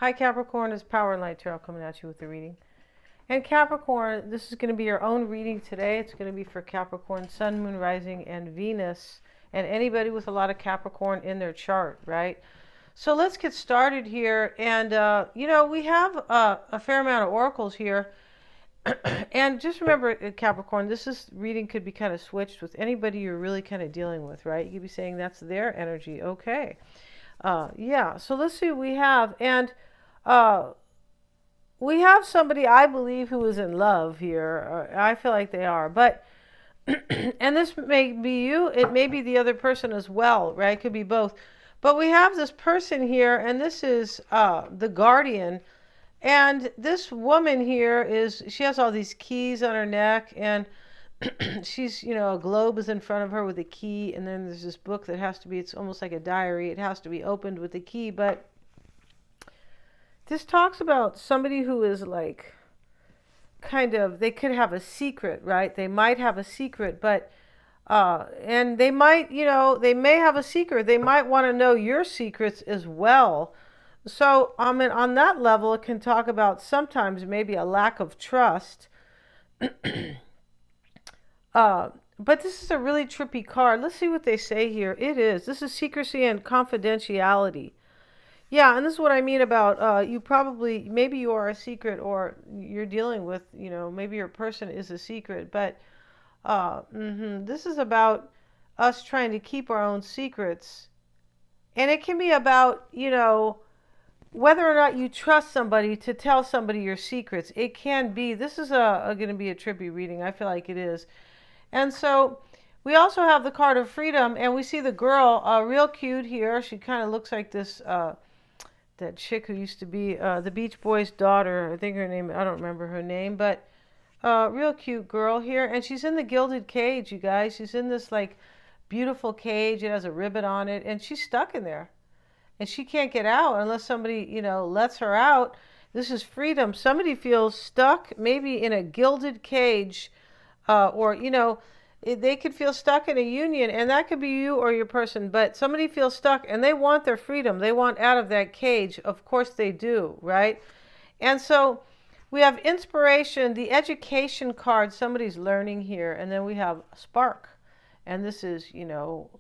Hi Capricorn, it's Power and Light Tarot coming at you with the reading. And Capricorn, this is going to be your own reading today. It's going to be for Capricorn, Sun, Moon, Rising, and Venus, and anybody with a lot of Capricorn in their chart, right? So let's get started here. And, we have a fair amount of oracles here. And just remember, Capricorn, reading could be kind of switched with anybody you're really kind of dealing with, right? You could be saying that's their energy. Okay. So let's see what we have. And uh, we have somebody, I believe, who is in love here. I feel like they are. But, and this may be you, it may be the other person as well, right? It could be both. But we have this person here, and this is the guardian. And this woman here she has all these keys on her neck, and she's, a globe is in front of her with a key, and then there's this book that it's almost like a diary. It has to be opened with the key, but this talks about somebody who is like, they could have a secret, right? They might have a secret, but, and they might, they may have a secret. They might want to know your secrets as well. So, on that level, it can talk about sometimes maybe a lack of trust. But this is a really trippy card. Let's see what they say here. This is secrecy and confidentiality. Yeah, and this is what I mean about maybe you are a secret, or you're dealing with, maybe your person is a secret. But this is about us trying to keep our own secrets. And it can be about, whether or not you trust somebody to tell somebody your secrets. It can be. This is going to be a trippy reading. I feel like it is. And so we also have the card of freedom, and we see the girl, real cute here. She kind of looks like this, that chick who used to be the Beach Boys' daughter. I think her name, I don't remember her name, but real cute girl here. And she's in the gilded cage, you guys. She's in this like beautiful cage. It has a ribbon on it, and she's stuck in there. And she can't get out unless somebody, lets her out. This is freedom. Somebody feels stuck, maybe in a gilded cage, or, they could feel stuck in a union, and that could be you or your person. But somebody feels stuck, and they want their freedom. They want out of that cage. Of course they do, right? And so we have inspiration, the education card. Somebody's learning here. And then we have spark. And this is,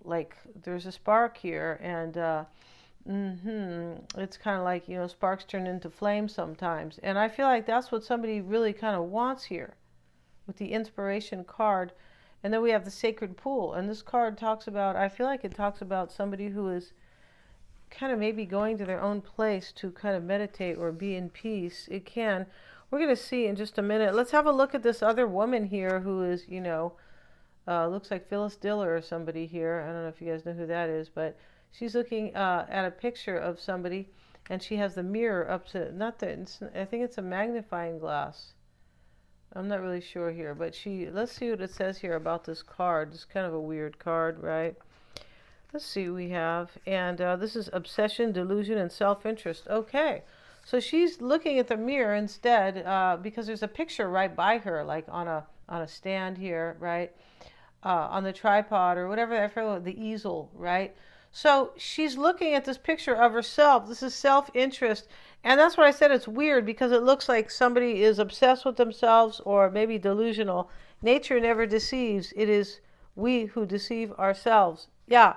like there's a spark here. And it's kind of like, sparks turn into flames sometimes. And I feel like that's what somebody really kind of wants here with the inspiration card. And then we have the sacred pool. And this card I feel like it talks about somebody who is kind of maybe going to their own place to kind of meditate or be in peace. It can. We're going to see in just a minute. Let's have a look at this other woman here who is, looks like Phyllis Diller or somebody here. I don't know if you guys know who that is, but she's looking at a picture of somebody, and she has the mirror up to, I think it's a magnifying glass. I'm not really sure here, but let's see what it says here about this card. It's kind of a weird card, right? Let's see what we have. And this is obsession, delusion, and self-interest. Okay. So she's looking at the mirror instead, because there's a picture right by her, like on a stand here, right? On the tripod or whatever, I forget, the easel, right? So she's looking at this picture of herself. This is self-interest. And that's what I said, it's weird, because it looks like somebody is obsessed with themselves or maybe delusional. Nature never deceives. It is we who deceive ourselves. Yeah.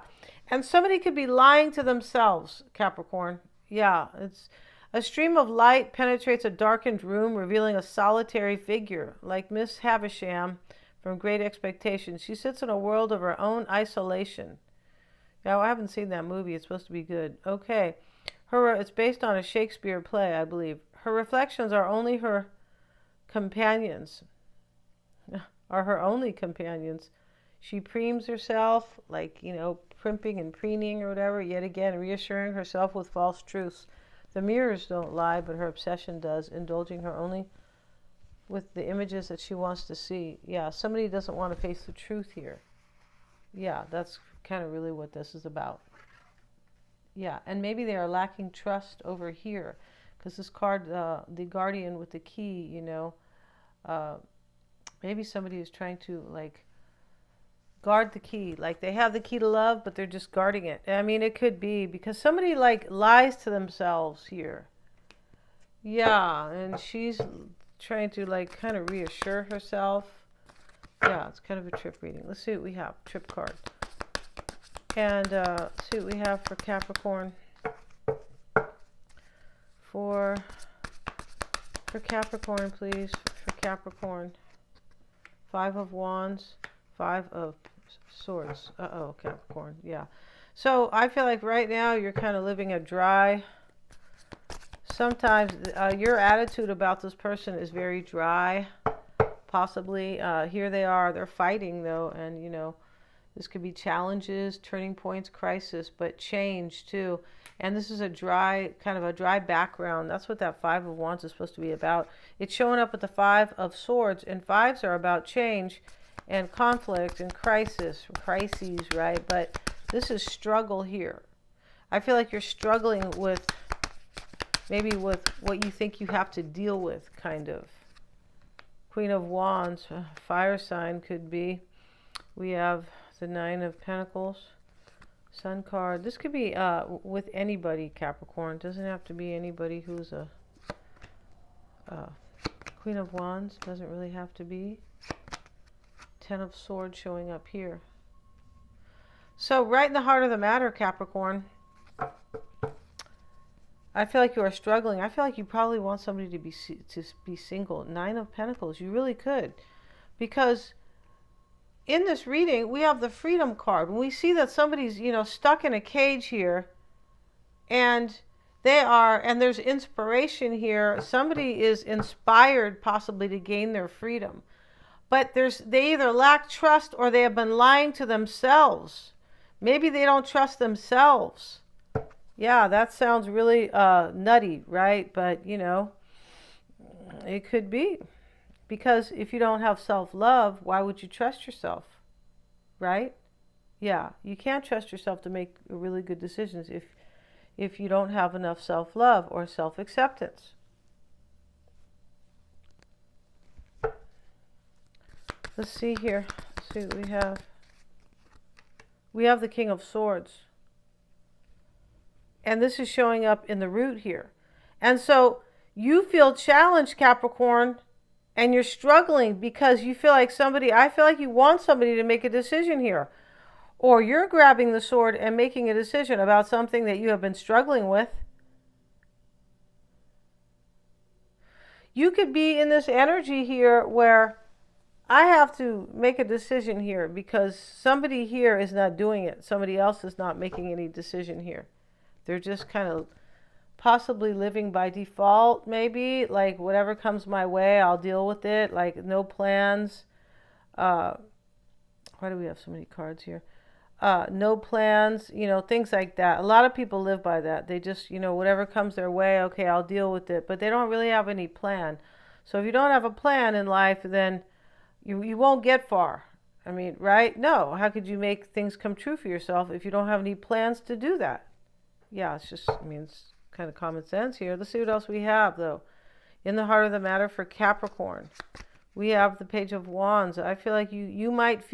And somebody could be lying to themselves, Capricorn. Yeah. It's a stream of light penetrates a darkened room, revealing a solitary figure, like Miss Havisham from Great Expectations. She sits in a world of her own isolation. Yeah, I haven't seen that movie. It's supposed to be good. Okay. It's based on a Shakespeare play, I believe. Her reflections are only her companions. Are her only companions. She preens herself, like, primping and preening or whatever, yet again reassuring herself with false truths. The mirrors don't lie, but her obsession does, indulging her only with the images that she wants to see. Yeah, somebody doesn't want to face the truth here. Yeah, that's kind of really what this is about. Yeah, and maybe they are lacking trust over here, because this card, the guardian with the key, maybe somebody is trying to like guard the key, like they have the key to love, but they're just guarding it. I mean, it could be because somebody like lies to themselves here. Yeah, and she's trying to like kind of reassure herself. Yeah, it's kind of a trip reading. Let's see what we have. Trip card. And let's see what we have for Capricorn. For Capricorn, please. For Capricorn. 5 of Wands. 5 of Swords. Uh-oh, Capricorn. Yeah. So I feel like right now you're kind of living a dry... Sometimes your attitude about this person is very dry. Possibly. Here they are. They're fighting, though. And, you know, this could be challenges, turning points, crisis, but change, too. And this is a dry, kind of a dry background. That's what that 5 of Wands is supposed to be about. It's showing up with the 5 of Swords. And 5s are about change and conflict and crises, right? But this is struggle here. I feel like you're struggling with, maybe with what you think you have to deal with, kind of. Queen of Wands, fire sign could be. We have the 9 of Pentacles, Sun card. This could be with anybody, Capricorn. It doesn't have to be anybody who's a Queen of Wands. Doesn't really have to be. 10 of Swords showing up here. So right in the heart of the matter, Capricorn, I feel like you are struggling. I feel like you probably want somebody to be single. 9 of Pentacles. You really could. Because in this reading, we have the Freedom card. When we see that somebody's, you know, stuck in a cage here, and there's inspiration here. Somebody is inspired possibly to gain their freedom. But they either lack trust or they have been lying to themselves. Maybe they don't trust themselves. Yeah, that sounds really nutty, right? But, you know, it could be. Because if you don't have self-love, why would you trust yourself? Right? Yeah, you can't trust yourself to make really good decisions if you don't have enough self-love or self-acceptance. Let's see here. Let's see what we have. We have the King of Swords. And this is showing up in the root here. And so you feel challenged, Capricorn, and you're struggling because you feel like I feel like you want somebody to make a decision here. Or you're grabbing the sword and making a decision about something that you have been struggling with. You could be in this energy here where I have to make a decision here because somebody here is not doing it. Somebody else is not making any decision here. They're just kind of possibly living by default, maybe. Like, whatever comes my way, I'll deal with it. Like, no plans. Why do we have so many cards here? No plans, you know, things like that. A lot of people live by that. They just, you know, whatever comes their way, okay, I'll deal with it. But they don't really have any plan. So if you don't have a plan in life, then you won't get far. I mean, right? No. How could you make things come true for yourself if you don't have any plans to do that? Yeah, it's just, I mean, it's kind of common sense here. Let's see what else we have, though. In the heart of the matter for Capricorn, we have the Page of Wands. I feel like you might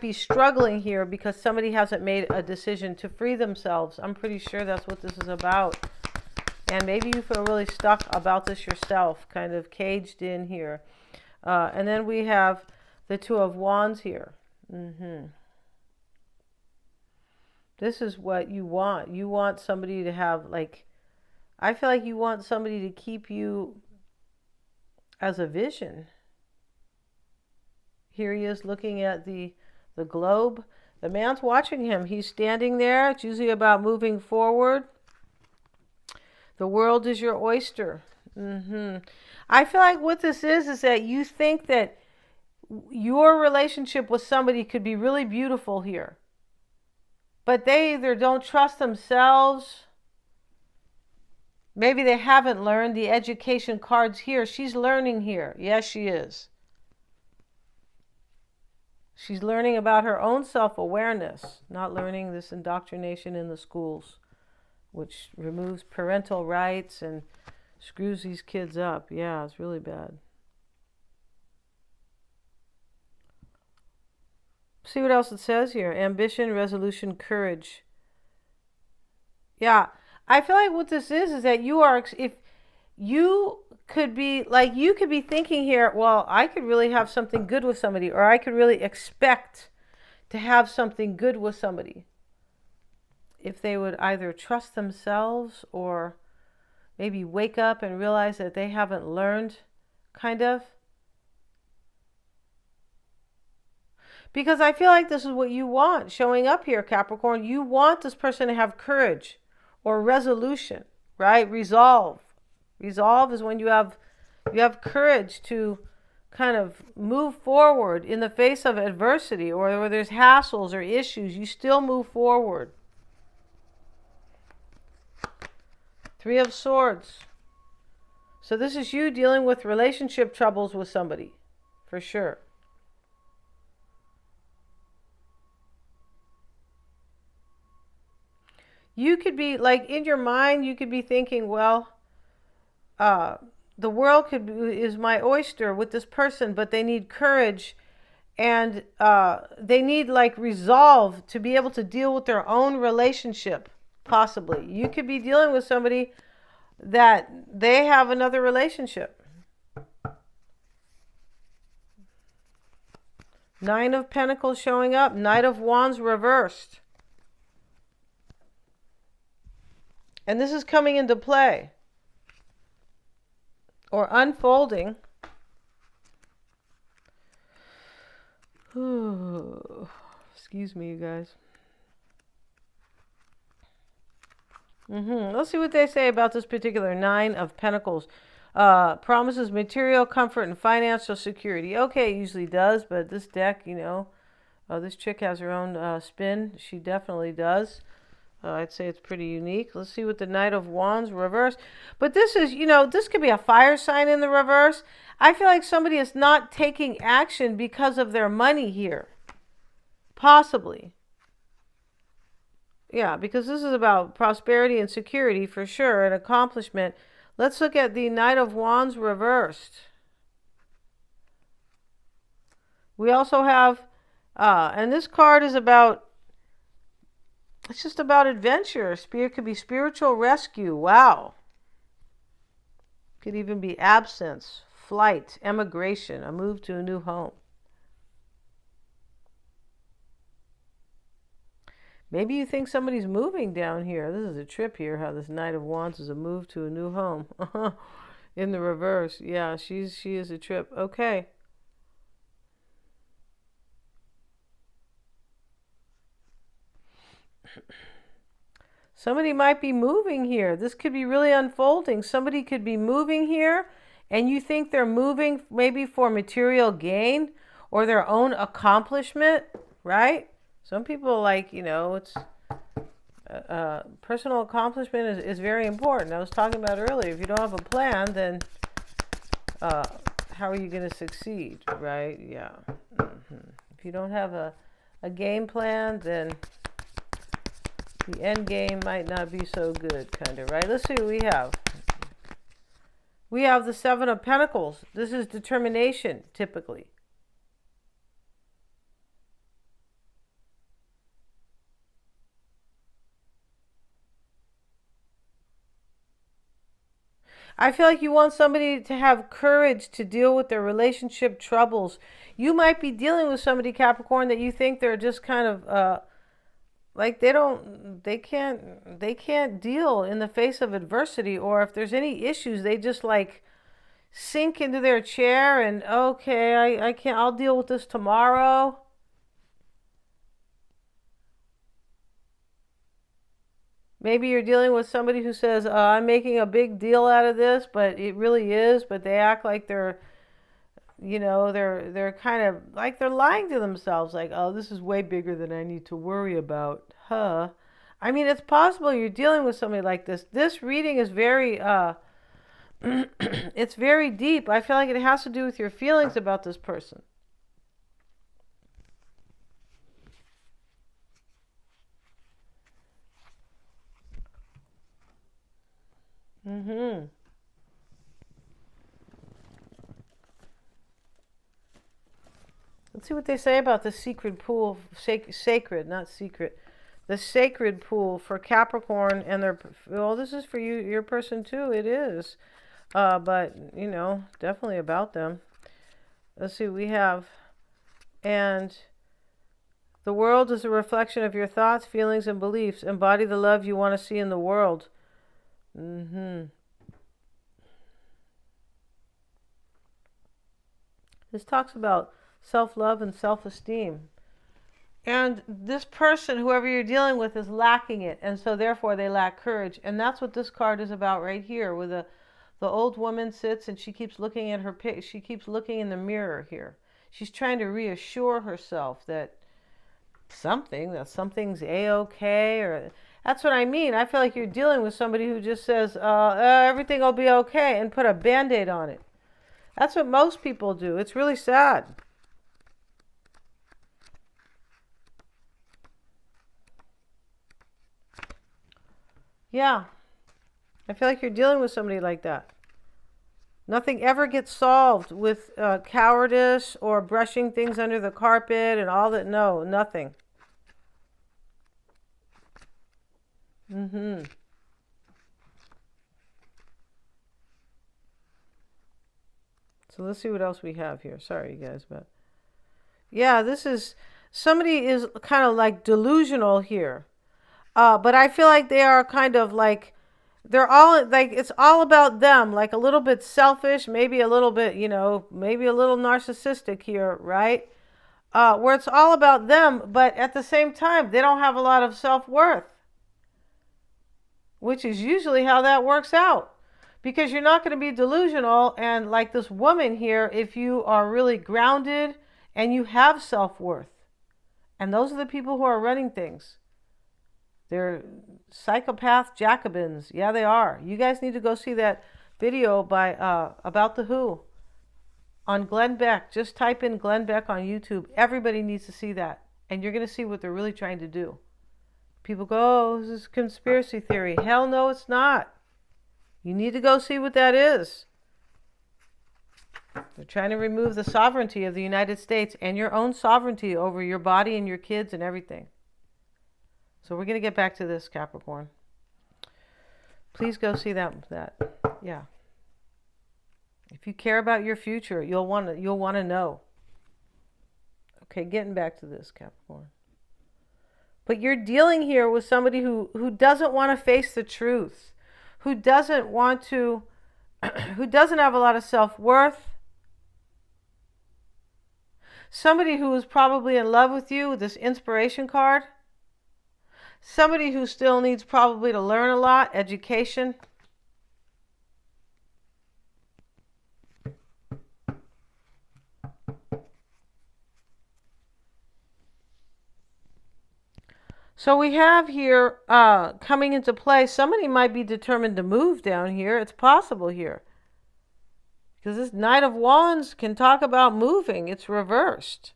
be struggling here because somebody hasn't made a decision to free themselves. I'm pretty sure that's what this is about. And maybe you feel really stuck about this yourself, kind of caged in here. And then we have the Two of Wands here. This is what you want. You want somebody to have, like, I feel like you want somebody to keep you as a vision. Here he is looking at the globe. The man's watching him. He's standing there. It's usually about moving forward. The world is your oyster. I feel like what this is that you think that your relationship with somebody could be really beautiful here. But they either don't trust themselves. Maybe they haven't learned. The education cards here. She's learning here. Yes, she is. She's learning about her own self-awareness, not learning this indoctrination in the schools, which removes parental rights and screws these kids up. Yeah, it's really bad. See what else it says here. Ambition, resolution, courage. Yeah, I feel like what this is that you are, you could be like, you could be thinking here, well, I could really have something good with somebody, or I could really expect to have something good with somebody if they would either trust themselves or maybe wake up and realize that they haven't learned, kind of. Because I feel like this is what you want showing up here, Capricorn. You want this person to have courage or resolution, right? Resolve. Resolve is when you have courage to kind of move forward in the face of adversity, or where there's hassles or issues, you still move forward. Three of Swords. So this is you dealing with relationship troubles with somebody, for sure. You could be like, in your mind, you could be thinking, well, the world is my oyster with this person, but they need courage, and they need like resolve to be able to deal with their own relationship. Possibly you could be dealing with somebody that they have another relationship. Nine of Pentacles showing up. Knight of Wands reversed. And this is coming into play or unfolding. Excuse me, you guys. Let's see what they say about this particular Nine of Pentacles. Promises material comfort and financial security. Okay, it usually does, but this deck, this chick has her own spin. She definitely does. I'd say it's pretty unique. Let's see what the Knight of Wands reverse. But this is, this could be a fire sign in the reverse. I feel like somebody is not taking action because of their money here. Possibly. Yeah, because this is about prosperity and security for sure, and accomplishment. Let's look at the Knight of Wands reversed. We also have, and this card is about, it's just about adventure. Spirit could be spiritual rescue. Wow. Could even be absence, flight, emigration, a move to a new home. Maybe you think somebody's moving down here. This is a trip here, how this Knight of Wands is a move to a new home. In the reverse. Yeah, she is a trip. Okay. Somebody might be moving here. This could be really unfolding. Somebody could be moving here, and you think they're moving maybe for material gain or their own accomplishment, right? Some people like, it's personal accomplishment is very important. I was talking about earlier, if you don't have a plan, then how are you going to succeed, right? Yeah. If you don't have a game plan, then the end game might not be so good, kind of, right? Let's see what we have. We have the Seven of Pentacles. This is determination, typically. I feel like you want somebody to have courage to deal with their relationship troubles. You might be dealing with somebody, Capricorn, that you think they're just kind of like they can't deal in the face of adversity, or if there's any issues, they just like sink into their chair and, okay, I can't, I'll deal with this tomorrow. Maybe you're dealing with somebody who says, I'm making a big deal out of this, but it really is, but they act like they're kind of like they're lying to themselves, like, oh, this is way bigger than I need to worry about. I mean, it's possible you're dealing with somebody like this. This reading is very, it's very deep. I feel like it has to do with your feelings about this person. Let's see what they say about the secret pool, sacred, not secret. The sacred pool for Capricorn and their, well, this is for you, your person too, it is. But, definitely about them. Let's see, we have, and the world is a reflection of your thoughts, feelings, and beliefs. Embody the love you want to see in the world. This talks about self-love and self-esteem. And this person, whoever you're dealing with, is lacking it. And so therefore they lack courage. And that's what this card is about right here, where the old woman sits and she keeps looking at she keeps looking in the mirror here. She's trying to reassure herself that something's a-okay, or that's what I mean. I feel like you're dealing with somebody who just says everything will be okay and put a band-aid on it. That's what most people do. It's really sad. Yeah, I feel like you're dealing with somebody like that. Nothing ever gets solved with cowardice or brushing things under the carpet and all that. No, nothing. So let's see what else we have here. Sorry, you guys, but yeah, this is somebody is kind of like delusional here. But I feel like they are kind of like, they're all like, it's all about them, like a little bit selfish, maybe a little bit, maybe a little narcissistic here, right? Where it's all about them, but at the same time, they don't have a lot of self-worth, which is usually how that works out. Because you're not going to be delusional and like this woman here if you are really grounded and you have self-worth. And those are the people who are running things. They're psychopath Jacobins. Yeah, they are. You guys need to go see that video by About the Who on Glenn Beck. Just type in Glenn Beck on YouTube. Everybody needs to see that. And you're going to see what they're really trying to do. People go, oh, this is conspiracy theory. Hell no, it's not. You need to go see what that is. They're trying to remove the sovereignty of the United States and your own sovereignty over your body and your kids and everything. So we're going to get back to this, Capricorn. Please go see that. Yeah. If you care about your future, you'll want to know. Okay, getting back to this, Capricorn. But you're dealing here with somebody who doesn't want to face the truth, who doesn't want to, who doesn't have a lot of self-worth. Somebody who is probably in love with you with this inspiration card. Somebody who still needs probably to learn a lot, education. So we have here coming into play, somebody might be determined to move down here. It's possible here. Because this Knight of Wands can talk about moving. It's reversed.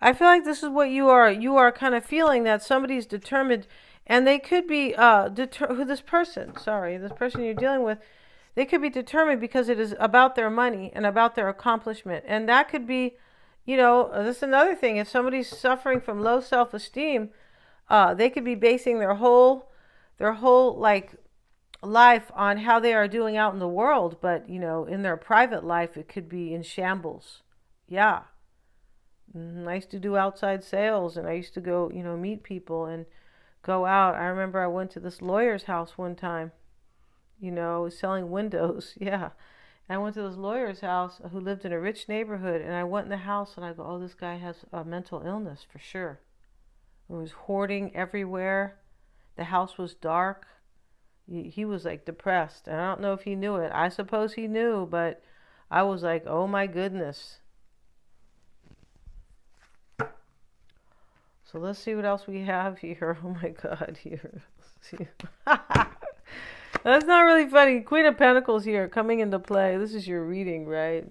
I feel like this is what you are. You are kind of feeling that somebody's determined, and they could be this person you're dealing with, they could be determined because it is about their money and about their accomplishment. And that could be, this is another thing. If somebody's suffering from low self-esteem, they could be basing their whole like life on how they are doing out in the world. But, in their private life, it could be in shambles. Yeah. I used to do outside sales, and I used to go, meet people and go out. I remember I went to this lawyer's house one time, selling windows. Yeah. And I went to this lawyer's house who lived in a rich neighborhood, and I went in the house and I go, oh, this guy has a mental illness for sure. There was hoarding everywhere. The house was dark. He was like depressed. And I don't know if he knew it. I suppose he knew, but I was like, oh my goodness. So let's see what else we have here. Oh my God, here. That's not really funny. Queen of Pentacles here coming into play. This is your reading, right?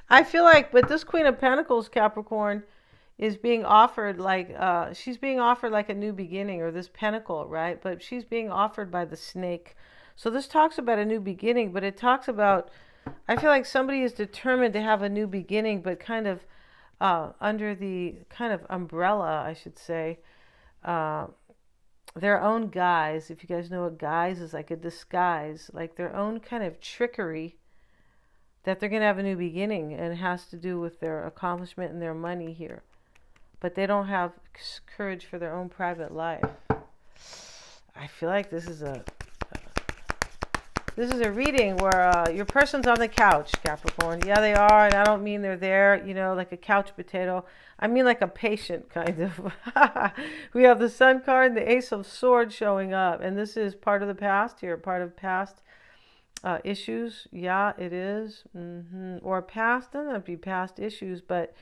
I feel like, but this Queen of Pentacles, Capricorn, is being offered like, she's being offered like a new beginning, or this pentacle, right? But she's being offered by the snake. So this talks about a new beginning, but it talks about, I feel like somebody is determined to have a new beginning, but kind of under the kind of umbrella, I should say, uh, their own guise. If you guys know what guise is, like a disguise, like their own kind of trickery, that they're going to have a new beginning, and it has to do with their accomplishment and their money here. But they don't have courage for their own private life. I feel like this is a reading where your person's on the couch, Capricorn. Yeah, they are, and I don't mean they're there, like a couch potato. I mean like a patient, kind of. We have the Sun card and the Ace of Swords showing up, and this is part of the past here, part of past issues. Yeah, it is. Or past, doesn't have to be past issues, but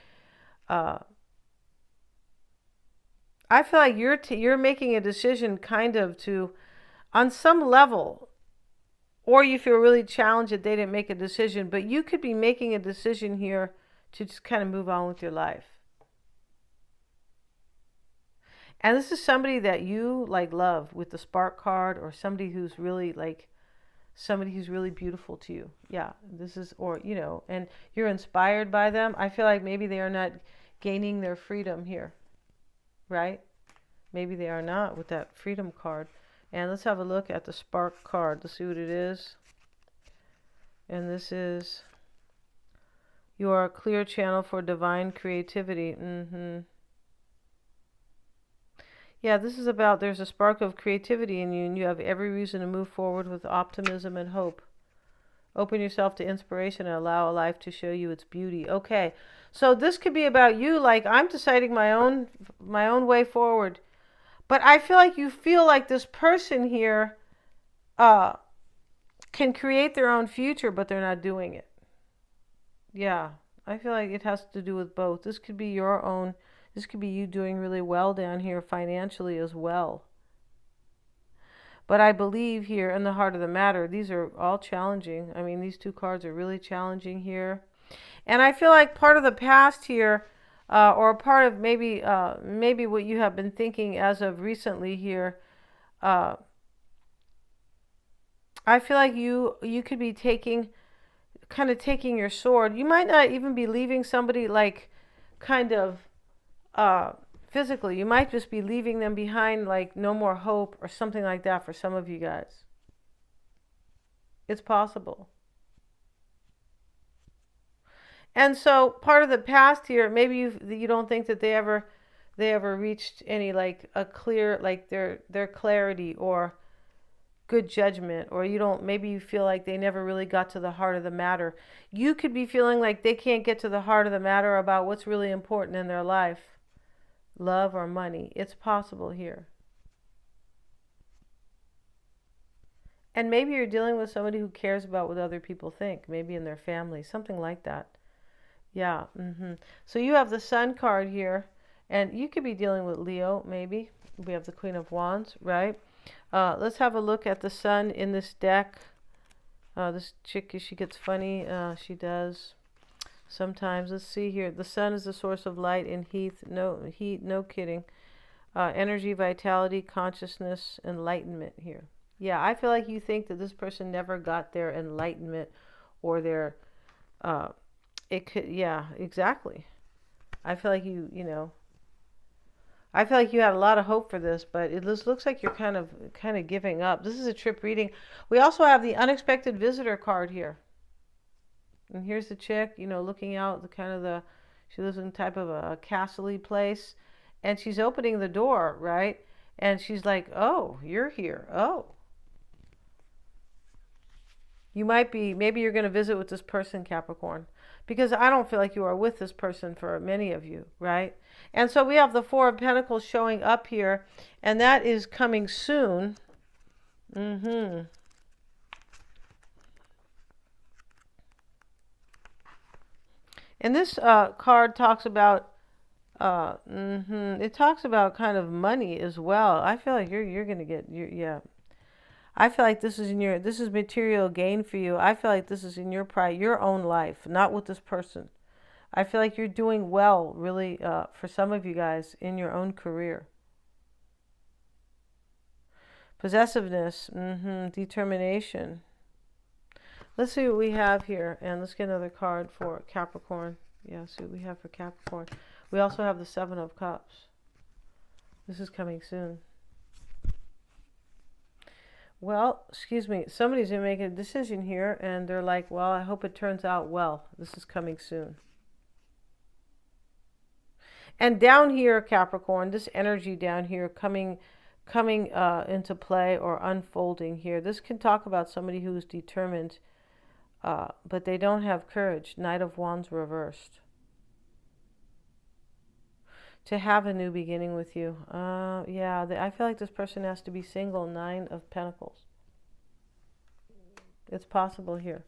I feel like you're making a decision kind of to, on some level, or you feel really challenged that they didn't make a decision, but you could be making a decision here to just kind of move on with your life. And this is somebody that you like love with the spark card, or somebody who's really beautiful to you. Yeah, this is, or, and you're inspired by them. I feel like maybe they are not gaining their freedom here, right? Maybe they are not with that freedom card. And let's have a look at the spark card. Let's see what it is. And this is, you are a clear channel for divine creativity. Yeah, this is about, there's a spark of creativity in you, and you have every reason to move forward with optimism and hope. Open yourself to inspiration and allow life to show you its beauty. Okay, so this could be about you, like, I'm deciding my own way forward. But I feel like this person here can create their own future, but they're not doing it. Yeah, I feel like it has to do with both. This could be this could be you doing really well down here financially as well. But I believe here in the heart of the matter, these are all challenging. I mean, these two cards are really challenging here. And I feel like part of the past here, or part of maybe what you have been thinking as of recently here, I feel like you could be taking your sword. You might not even be leaving somebody, like, kind of physically. You might just be leaving them behind, like no more hope or something like that for some of you guys. It's possible. And so part of the past here, maybe you don't think that they ever reached any, like, a clear, like, their clarity or good judgment, or maybe you feel like they never really got to the heart of the matter. You could be feeling like they can't get to the heart of the matter about what's really important in their life. Love or money. It's possible here. And maybe you're dealing with somebody who cares about what other people think, maybe in their family, something like that. Yeah. So you have the Sun card here, and you could be dealing with Leo, maybe. We have the Queen of Wands, right? Let's have a look at the Sun in this deck. This chick, she gets funny. She does sometimes. Let's see here. The Sun is the source of light and heat. No kidding. Energy, vitality, consciousness, enlightenment here. Yeah, I feel like you think that this person never got their enlightenment or their yeah, exactly. I feel like I feel like you had a lot of hope for this, but it looks like you're kind of giving up. This is a trip reading. We also have the unexpected visitor card here. And here's the chick, looking out she lives in type of a castle-y place, and she's opening the door, right? And she's like, "Oh, you're here. Oh." Maybe you're going to visit with this person, Capricorn, because I don't feel like you are with this person for many of you, right? And so we have the Four of Pentacles showing up here, and that is coming soon. And this card talks about, it talks about kind of money as well. I feel like you're going to get, yeah. I feel like this is material gain for you. I feel like this is in your own life, not with this person. I feel like you're doing well, really, for some of you guys, in your own career. Possessiveness, determination. Let's see what we have here, and let's get another card for Capricorn. Yeah, see what we have for Capricorn. We also have the Seven of Cups. This is coming soon. Well, excuse me, somebody's going to make a decision here, and they're like, well, I hope it turns out well. This is coming soon. And down here, Capricorn, this energy down here coming into play or unfolding here, this can talk about somebody who's determined, but they don't have courage. Knight of Wands reversed. To have a new beginning with you. Yeah, I feel like this person has to be single. Nine of Pentacles. It's possible here.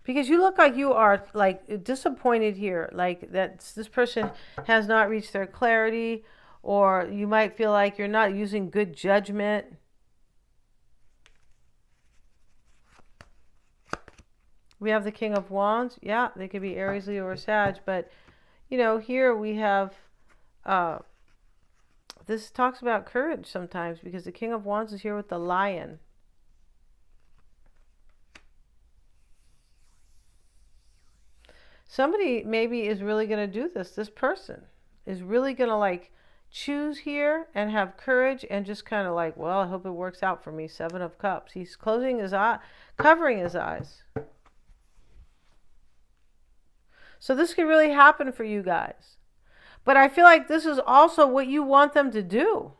Because you look like you are like disappointed here. Like that this person has not reached their clarity, or you might feel like you're not using good judgment. We have the King of Wands. Yeah, they could be Aries, Leo, or Sag. But, you know, here we have... this talks about courage sometimes, because the King of Wands is here with the Lion. Somebody maybe is really going to do this. This person is really going to like choose here and have courage and just kind of like, well, I hope it works out for me. Seven of Cups. He's closing his eye, covering his eyes. So this could really happen for you guys. But I feel like this is also what you want them to do.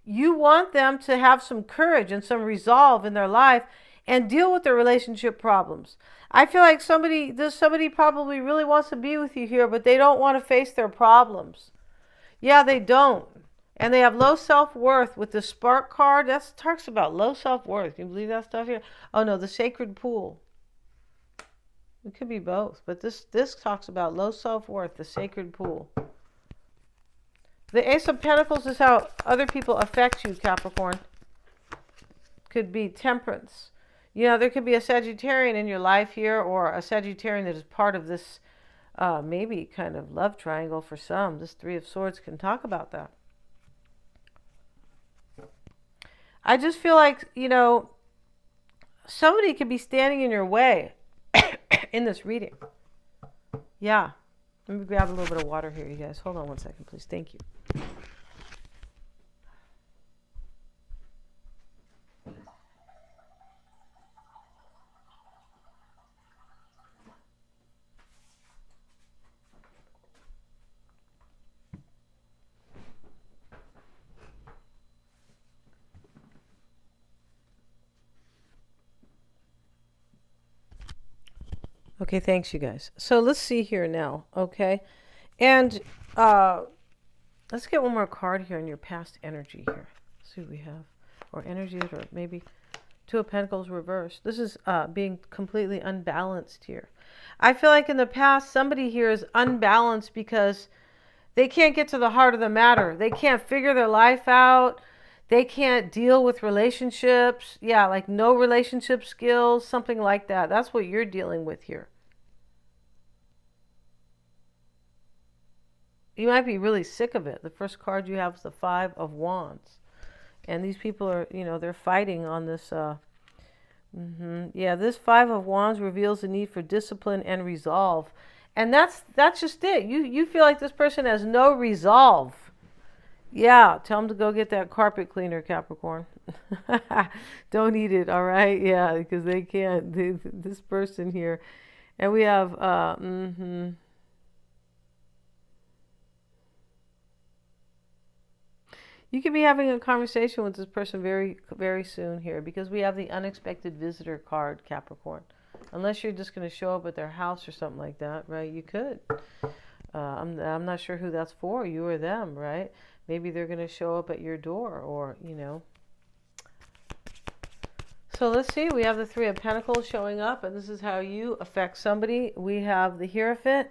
You want them to have some courage and some resolve in their life and deal with their relationship problems. I feel like somebody probably really wants to be with you here, but they don't want to face their problems. Yeah, they don't. And they have low self-worth with the Spark card. That talks about low self-worth. Can you believe that stuff here? Oh no, the Sacred Pool. It could be both, but this talks about low self-worth, the Sacred Pool. The Ace of Pentacles is how other people affect you, Capricorn. Could be Temperance. You know, there could be a Sagittarian in your life here, or a Sagittarian that is part of this maybe kind of love triangle for some. This Three of Swords can talk about that. I just feel like, you know, somebody could be standing in your way in this reading. Yeah. Let me grab a little bit of water here, you guys. Hold on one second, please. Thank you. Okay, thanks, you guys. So let's see here now, okay? And let's get one more card here on your past energy here. Let's see what we have. Or energies, or maybe Two of Pentacles reversed. This is being completely unbalanced here. I feel like in the past, somebody here is unbalanced because they can't get to the heart of the matter. They can't figure their life out. They can't deal with relationships. Yeah, like no relationship skills, something like that. That's what you're dealing with here. You might be really sick of it. The first card you have is the Five of Wands. And these people are, you know, they're fighting on this. Yeah, this Five of Wands reveals the need for discipline and resolve. And that's just it. You feel like this person has no resolve. Yeah, tell them to go get that carpet cleaner, Capricorn. Don't eat it, all right? Yeah, because they can't. This person here. And we have, You could be having a conversation with this person very, very soon here, because we have the unexpected visitor card, Capricorn. Unless you're just going to show up at their house or something like that, right? You could. I'm not sure who that's for, you or them, right? Maybe they're going to show up at your door, or, you know. So let's see. We have the Three of Pentacles showing up, and this is how you affect somebody. We have the Hierophant,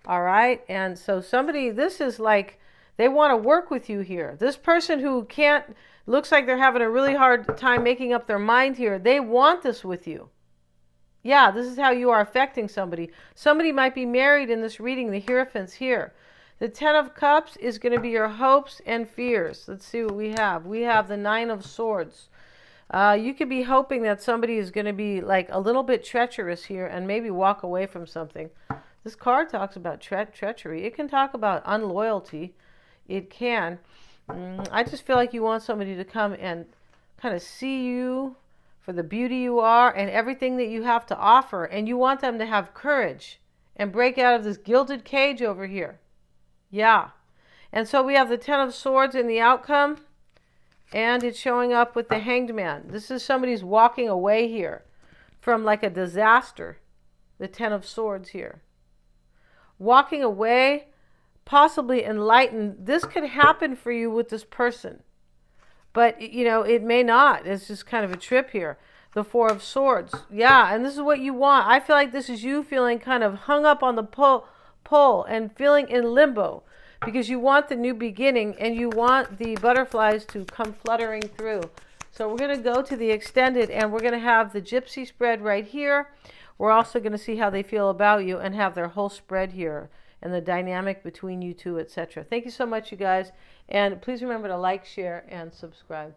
all right? And so somebody, this is like, they want to work with you here. This person who can't, looks like they're having a really hard time making up their mind here, they want this with you. Yeah, this is how you are affecting somebody. Somebody might be married in this reading. The Hierophant's here. The Ten of Cups is going to be your hopes and fears. Let's see what we have. We have the Nine of Swords. You could be hoping that somebody is going to be like a little bit treacherous here and maybe walk away from something. This card talks about treachery. It can talk about unloyalty. It can. I just feel like you want somebody to come and kind of see you for the beauty you are and everything that you have to offer. And you want them to have courage and break out of this gilded cage over here. Yeah. And so we have the Ten of Swords in the outcome. And it's showing up with the Hanged Man. This is somebody's walking away here from like a disaster. The Ten of Swords here. Walking away, possibly enlightened. This could happen for you with this person. But, you know, it may not. It's just kind of a trip here. The Four of Swords. Yeah, and this is what you want. I feel like this is you feeling kind of hung up on the pole and feeling in limbo. Because you want the new beginning and you want the butterflies to come fluttering through. So we're going to go to the extended and we're going to have the gypsy spread right here. We're also going to see how they feel about you and have their whole spread here and the dynamic between you two, etc. Thank you so much, you guys. And please remember to like, share, and subscribe.